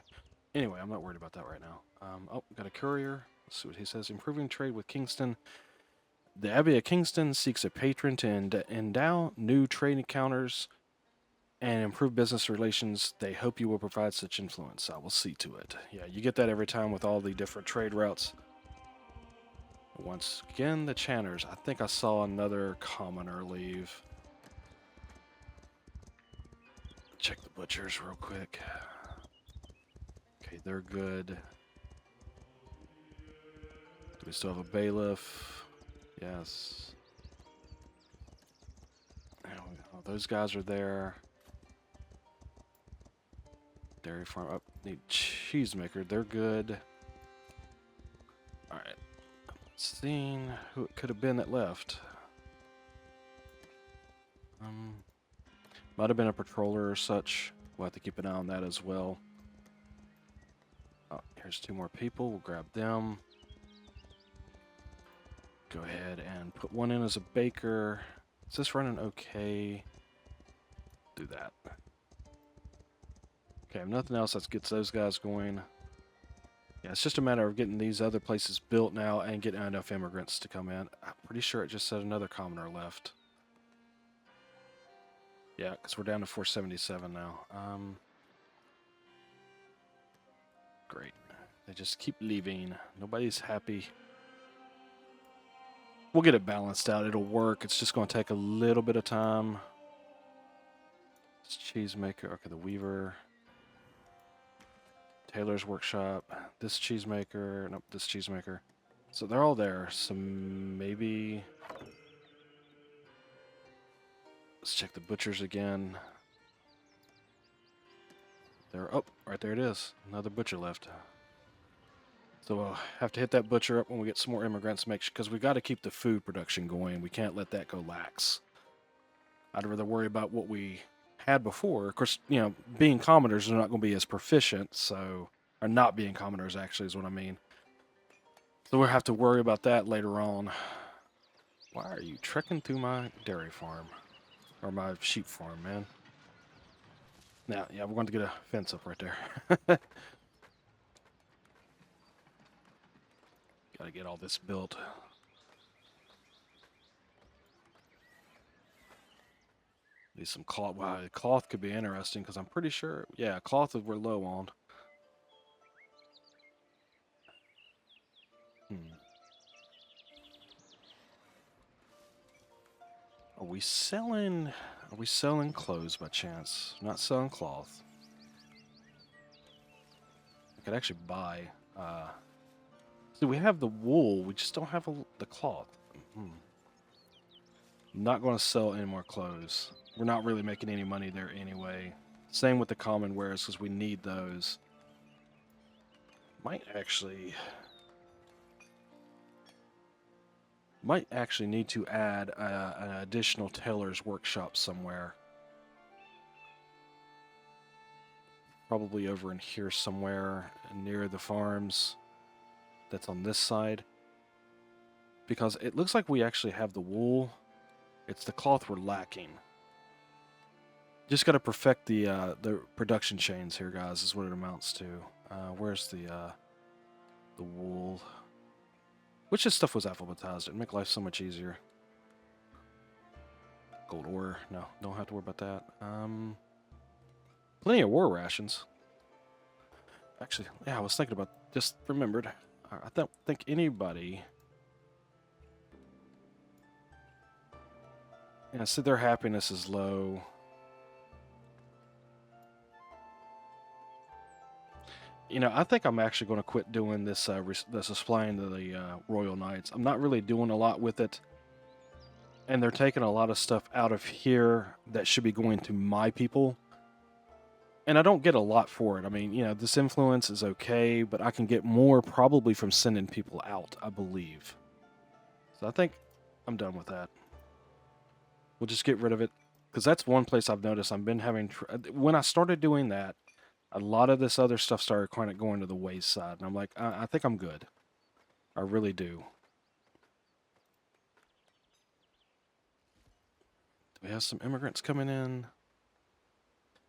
Anyway, I'm not worried about that right now. Oh, got a courier. Let's see what he says. Improving trade with Kingston. The Abbey of Kingston seeks a patron to endow new trade encounters and improve business relations. They hope you will provide such influence. I will see to it. Yeah, you get that every time with all the different trade routes. Once again, the Channers. I think I saw another commoner leave. Check the butchers real quick. Okay, they're good. Do we still have a bailiff? Yes. Oh, those guys are there. Dairy farm. Oh, need cheesemaker. They're good. Alright. Seeing who it could have been that left. Might have been a patroller or such. We'll have to keep an eye on that as well. Oh, here's 2 more people. We'll grab them. Go ahead and put one in as a baker. Is this running okay? Do that. Okay, nothing else that gets those guys going. Yeah, it's just a matter of getting these other places built now and getting enough immigrants to come in. I'm pretty sure it just said another commoner left. Yeah, because we're down to 477 now. Great. They just keep leaving. Nobody's happy. We'll get it balanced out. It'll work. It's just going to take a little bit of time. It's cheesemaker. Okay, the weaver. Taylor's workshop. This cheesemaker. Nope, this cheesemaker. So they're all there. So maybe... Let's check the butchers again. They're up. Right there it is. Another butcher left. So we'll have to hit that butcher up when we get some more immigrants, because we got to keep the food production going. We can't let that go lax. I'd rather worry about what we had before. Of course, you know, being commoners are not going to be as proficient, so... Or not being commoners, actually, is what I mean. So we'll have to worry about that later on. Why are you trekking through my dairy farm? Or my sheep farm, man? Now, yeah, we're going to get a fence up right there. Got to get all this built. Need some cloth. Wow, cloth could be interesting because I'm pretty sure, yeah, cloth is we're low on. Are we selling? Are we selling clothes by chance? Not selling cloth. I could actually buy. See, we have the wool. We just don't have the cloth. I'm not going to sell any more clothes. We're not really making any money there anyway. Same with the common wares because we need those. Might actually need to add an additional tailor's workshop somewhere. Probably over in here somewhere near the farms. That's on this side. Because it looks like we actually have the wool. It's the cloth we're lacking. Just got to perfect the production chains here, guys, is what it amounts to. Where's the wool? Which this stuff was alphabetized. It'd make life so much easier. Gold ore. No, don't have to worry about that. Plenty of war rations. Actually, yeah, I was thinking about... Just remembered. I don't think anybody... Yeah, so their happiness is low. You know, I think I'm actually going to quit doing this supplying to the Royal Knights. I'm not really doing a lot with it. And they're taking a lot of stuff out of here that should be going to my people. And I don't get a lot for it. I mean, you know, this influence is okay, but I can get more probably from sending people out, I believe. So I think I'm done with that. We'll just get rid of it. Because that's one place I've noticed I've been having... When I started doing that, a lot of this other stuff started kind of going to the wayside. And I'm like, I think I'm good. I really do. Do we have some immigrants coming in?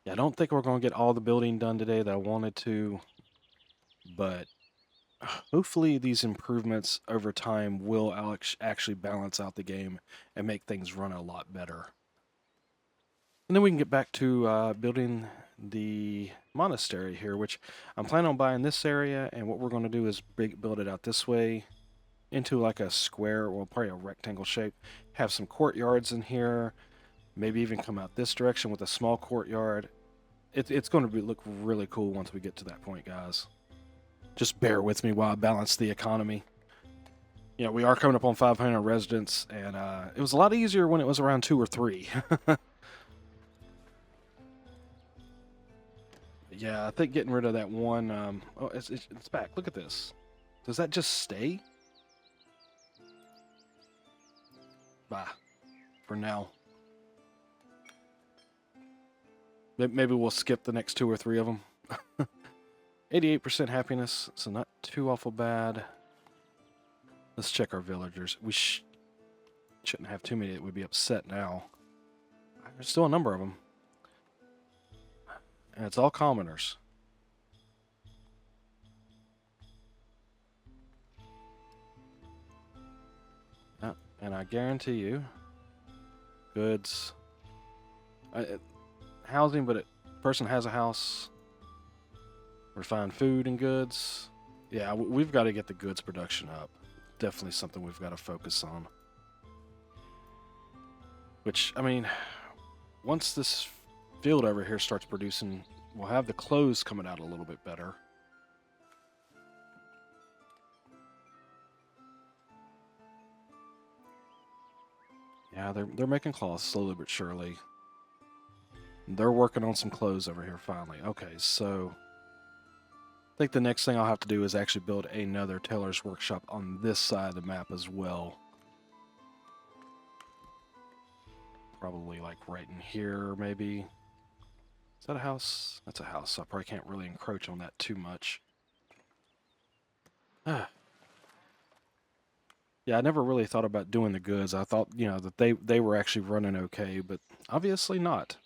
Yeah, I don't think we're going to get all the building done today that I wanted to, but hopefully these improvements over time will actually balance out the game and make things run a lot better. And then we can get back to building the monastery here, which I'm planning on buying this area, and what we're going to do is build it out this way into like a square, or probably a rectangle shape. Have some courtyards in here, maybe even come out this direction with a small courtyard. It's going to look really cool once we get to that point, guys. Just bear with me while I balance the economy. You know, we are coming up on 500 residents, and it was a lot easier when it was around 2 or 3. Yeah, I think getting rid of that one... oh, it's back. Look at this. Does that just stay? Bah. For now. Maybe we'll skip the next 2 or 3 of them. 88% happiness, so not too awful bad. Let's check our villagers. We shouldn't have too many that would be upset now. There's still a number of them. And it's all commoners. And I guarantee you, goods, housing, but a person has a house. Refine food and goods. Yeah, we've got to get the goods production up. Definitely something we've got to focus on. Which, I mean, once this field over here starts producing, we'll have the clothes coming out a little bit better. Yeah, they're making cloth slowly but surely. They're working on some clothes over here finally. Okay, so I think the next thing I'll have to do is actually build another tailor's workshop on this side of the map as well. Probably like right in here, maybe. Is that a house? That's a house, so I probably can't really encroach on that too much. Yeah, I never really thought about doing the goods. I thought, you know, that they were actually running okay, but obviously not.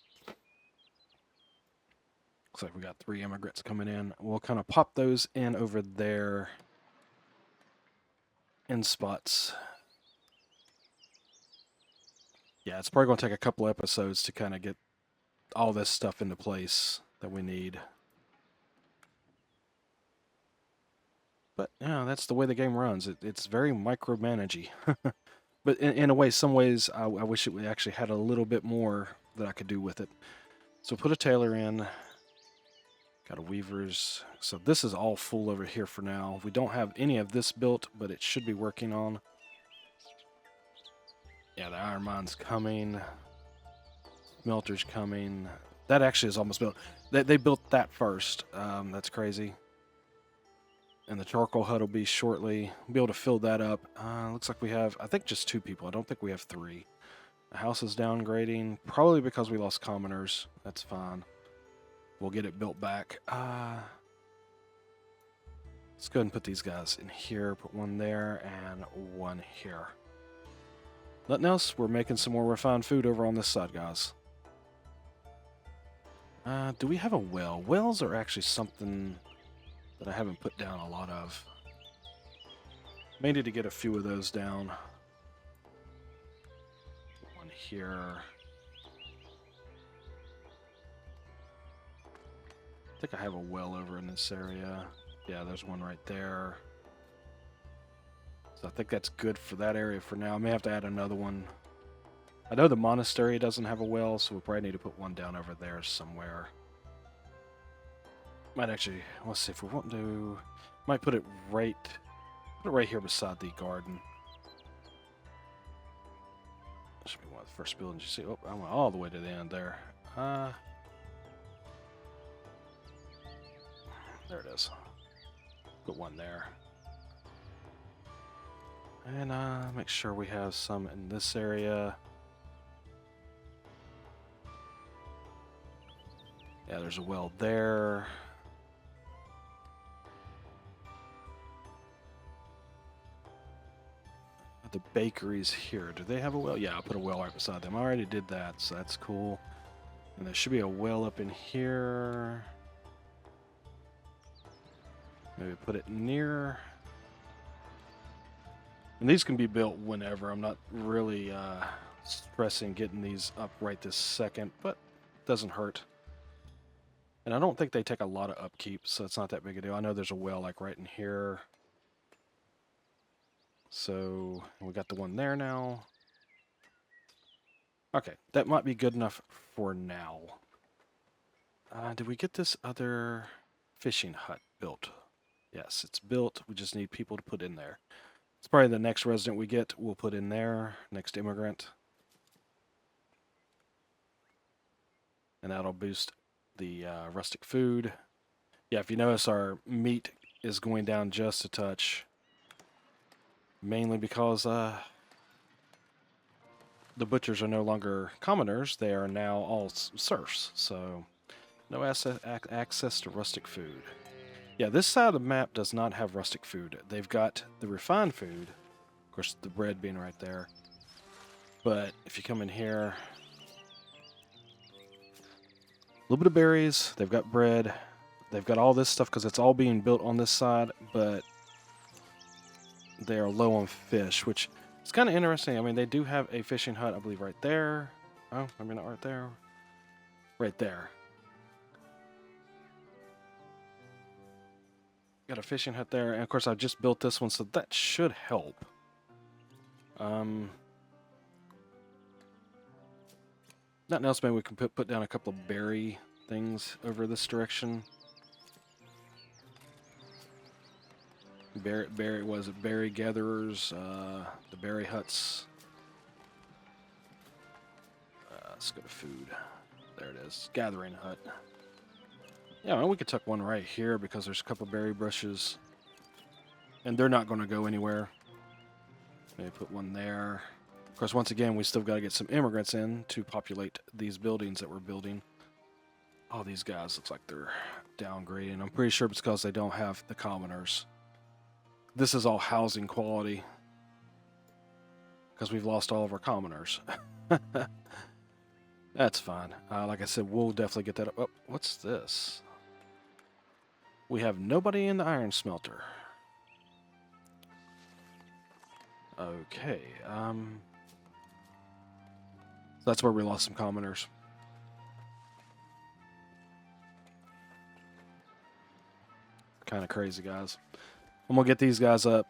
Looks like we got 3 immigrants coming in. We'll kind of pop those in over there in spots. Yeah, it's probably going to take a couple episodes to kind of get all this stuff into place that we need. But, you know, that's the way the game runs. It's very micromanagey. But in a way, some ways, I wish it actually had a little bit more that I could do with it. So put a tailor in. Got a weaver's. So this is all full over here for now. We don't have any of this built, but it should be working on. Yeah, the iron mine's coming. Smelter's coming. That actually is almost built. They built that first. That's crazy. And the charcoal hut will be shortly. We'll be able to fill that up. Looks like we have, I think, just 2 people. I don't think we have 3. The house is downgrading, probably because we lost commoners. That's fine. We'll get it built back. Let's go ahead and put these guys in here. Put 1 there and 1 here. Nothing else. We're making some more refined food over on this side, guys. Do we have a well? Wells are actually something that I haven't put down a lot of. May need to get a few of those down. 1 here. I think I have a well over in this area. Yeah, there's 1 right there. So I think that's good for that area for now. I may have to add another one. I know the monastery doesn't have a well, so we'll probably need to put 1 down over there somewhere. Might actually, let's see if we want to. Might put it right here beside the garden. This should be one of the first buildings you see. Oh, I went all the way to the end there. There it is. Put 1 there. And make sure we have some in this area. Yeah, there's a well there. The bakery's here. Do they have a well? Yeah, I'll put a well right beside them. I already did that, so that's cool. And there should be a well up in here. Maybe put it near. And these can be built whenever. I'm not really stressing getting these up right this second, but it doesn't hurt. And I don't think they take a lot of upkeep, so it's not that big a deal. I know there's a well like right in here. So we got the one there now. Okay, that might be good enough for now. Did we get this other fishing hut built? Yes, it's built. We just need people to put in there. It's probably the next resident we get, we'll put in there. Next immigrant. And that'll boost the rustic food. Yeah, if you notice, our meat is going down just a touch. Mainly because the butchers are no longer commoners. They are now all serfs. So no access to rustic food. Yeah, this side of the map does not have rustic food. They've got the refined food. Of course, the bread being right there. But if you come in here, a little bit of berries. They've got bread. They've got all this stuff because it's all being built on this side, but they are low on fish, which is kind of interesting. I mean, they do have a fishing hut, I believe, right there. Oh, I mean, not right there. Right there. Got a fishing hut there, and of course, I just built this one, so that should help. Nothing else, maybe we can put down a couple of berry things over this direction. Berry gatherers, the berry huts. Let's go to food. There it is, gathering hut. Yeah, well, we could tuck one right here because there's a couple berry bushes, and they're not going to go anywhere. Maybe put one there. Of course, once again, we still got to get some immigrants in to populate these buildings that we're building. Oh, these guys looks like they're downgrading. I'm pretty sure it's because they don't have the commoners. This is all housing quality because we've lost all of our commoners. That's fine. Like I said, we'll definitely get that up. Oh, what's this? We have nobody in the iron smelter. Okay. That's where we lost some commoners. Kind of crazy, guys. I'm going to get these guys up.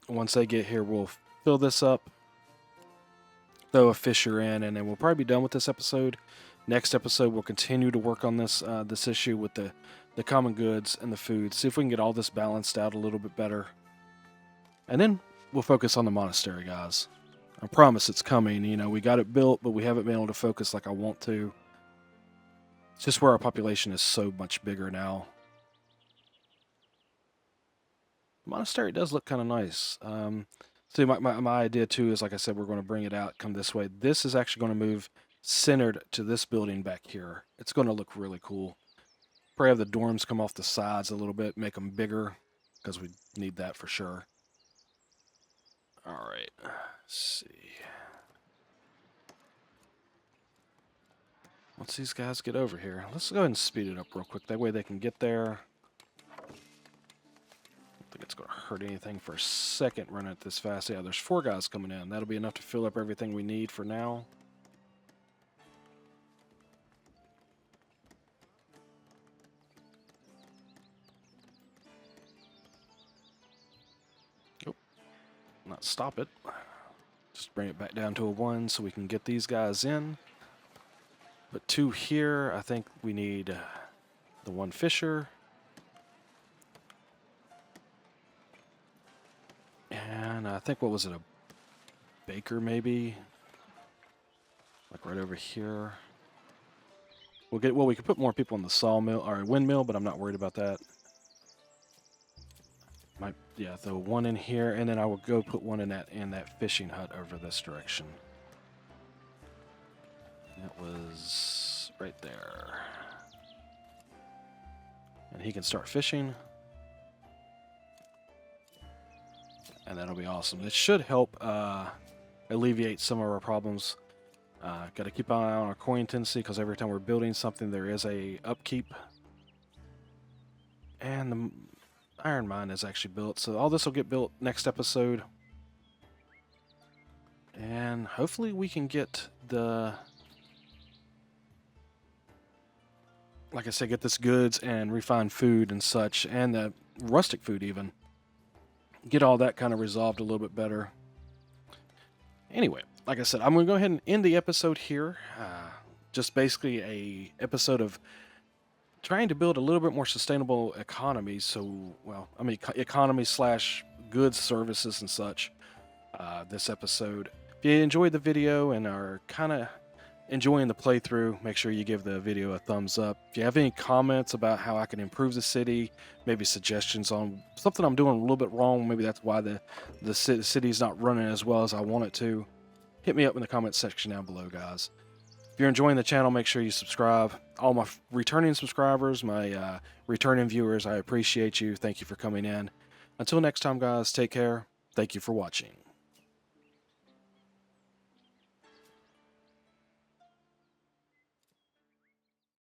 Once they get here, we'll fill this up, throw a fisher in, and then we'll probably be done with this episode. Next episode, we'll continue to work on this this issue with the common goods and the food. See if we can get all this balanced out a little bit better. And then we'll focus on the monastery, guys. I promise it's coming. You know, we got it built, but we haven't been able to focus like I want to. It's just where our population is so much bigger now. The monastery does look kind of nice. See, my idea too is, like I said, we're going to bring it out, come this way. This is actually going to move centered to this building back here. It's going to look really cool. Probably have the dorms come off the sides a little bit, make them bigger, because we need that for sure. All right, let's see. Once these guys get over here, let's go ahead and speed it up real quick. That way they can get there. I think it's going to hurt anything for a second running it this fast. Yeah, there's 4 guys coming in. That'll be enough to fill up everything we need for now. Oh, not stop it. Just bring it back down to a 1 so we can get these guys in. But 2 here, I think we need the 1 fisher. And I think, what was it, a baker maybe? Like right over here. We'll get, well, we could put more people in the sawmill or windmill, but I'm not worried about that. Yeah, throw 1 in here, and then I will go put 1 in that fishing hut over this direction. That was right there. And he can start fishing. And that'll be awesome. It should help alleviate some of our problems. Got to keep an eye on our coin tendency because every time we're building something, there is a upkeep. And the iron mine is actually built, so all this will get built next episode. And hopefully we can get the, like I said, get this goods and refined food and such, and the rustic food even. Get all that kind of resolved a little bit better. Anyway, like I said, I'm going to go ahead and end the episode here. Just basically a episode of trying to build a little bit more sustainable economy. So, well, I mean, economy slash goods, services, and such. This episode. If you enjoyed the video and are kind of enjoying the playthrough, make sure you give the video a thumbs up. If you have any comments about how I can improve the city, maybe suggestions on something I'm doing a little bit wrong, maybe that's why the city's not running as well as I want it to, hit me up in the comments section down below, guys. If you're enjoying the channel, make sure you subscribe. All my returning subscribers, my returning viewers, I appreciate you. Thank you for coming in. Until next time, guys, take care. Thank you for watching.